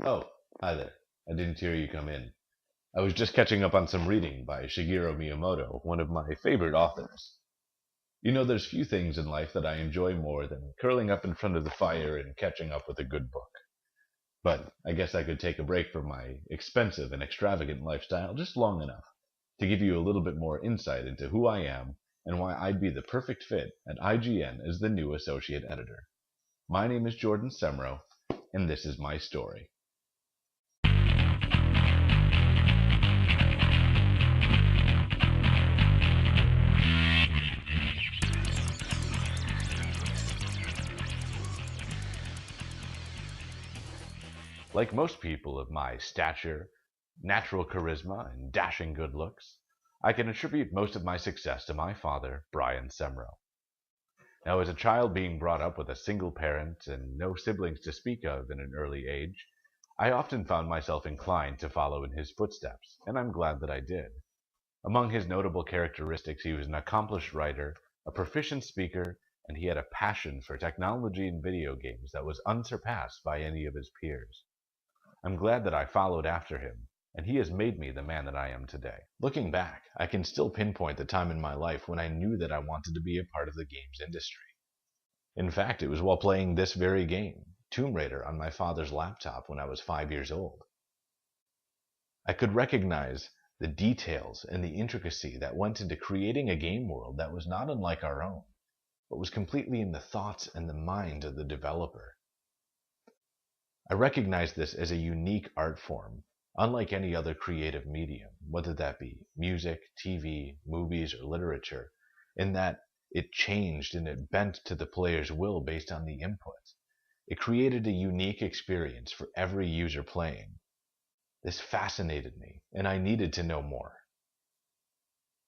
Oh, hi there. I didn't hear you come in. I was just catching up on some reading by Shigeru Miyamoto, one of my favorite authors. There's few things in life that I enjoy more than curling up in front of the fire and catching up with a good book. But I guess I could take a break from my expensive and extravagant lifestyle just long enough to give you a little bit more insight into who I am and why I'd be the perfect fit at IGN as the new associate editor. My name is Jordan Semro, and this is my story. Like most people of my stature, natural charisma, and dashing good looks, I can attribute most of my success to my father, Brian Semro. Now, as a child being brought up with a single parent and no siblings to speak of in an early age, I often found myself inclined to follow in his footsteps, and I'm glad that I did. Among his notable characteristics, he was an accomplished writer, a proficient speaker, and he had a passion for technology and video games that was unsurpassed by any of his peers. I'm glad that I followed after him, and he has made me the man that I am today. Looking back, I can still pinpoint the time in my life when I knew that I wanted to be a part of the games industry. In fact, it was while playing this very game, Tomb Raider, on my father's laptop when I was 5 years old. I could recognize the details and the intricacy that went into creating a game world that was not unlike our own, but was completely in the thoughts and the mind of the developer. I recognize this as a unique art form, unlike any other creative medium, whether that be music, TV, movies, or literature, in that it changed and it bent to the player's will based on the input. It created a unique experience for every user playing. This fascinated me, and I needed to know more.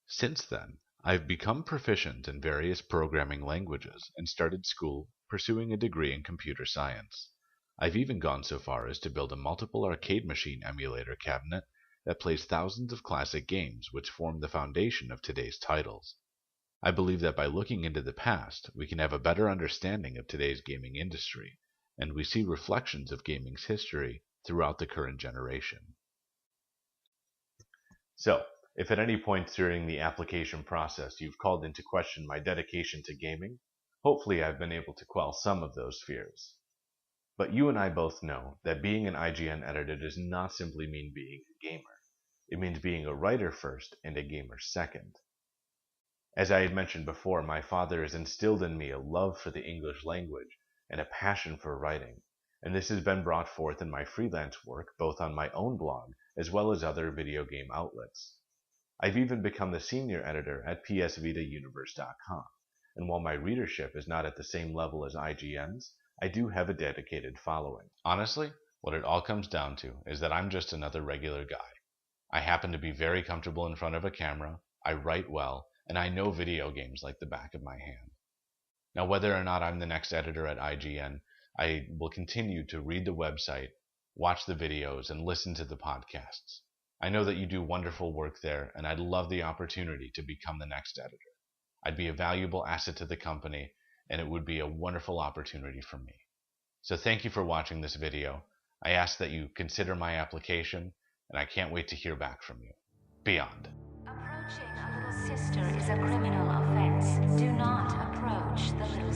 Since then, I've become proficient in various programming languages and started school pursuing a degree in computer science. I've even gone so far as to build a multiple arcade machine emulator cabinet that plays thousands of classic games which form the foundation of today's titles. I believe that by looking into the past, we can have a better understanding of today's gaming industry, and we see reflections of gaming's history throughout the current generation. So, if at any point during the application process you've called into question my dedication to gaming, hopefully I've been able to quell some of those fears. But you and I both know that being an IGN editor does not simply mean being a gamer. It means being a writer first and a gamer second. As I had mentioned before, my father has instilled in me a love for the English language and a passion for writing, and this has been brought forth in my freelance work both on my own blog as well as other video game outlets. I've even become the senior editor at psvitauniverse.com, and while my readership is not at the same level as IGN's, I do have a dedicated following. Honestly, what it all comes down to is that I'm just another regular guy. I happen to be very comfortable in front of a camera, I write well, and I know video games like the back of my hand. Now, whether or not I'm the next editor at IGN, I will continue to read the website, watch the videos, and listen to the podcasts. I know that you do wonderful work there, and I'd love the opportunity to become the next editor. I'd be a valuable asset to the company, and it would be a wonderful opportunity for me. So thank you for watching this video. I ask that you consider my application, and I can't wait to hear back from you. Beyond. Approaching a little sister is a criminal offense. Do not approach the little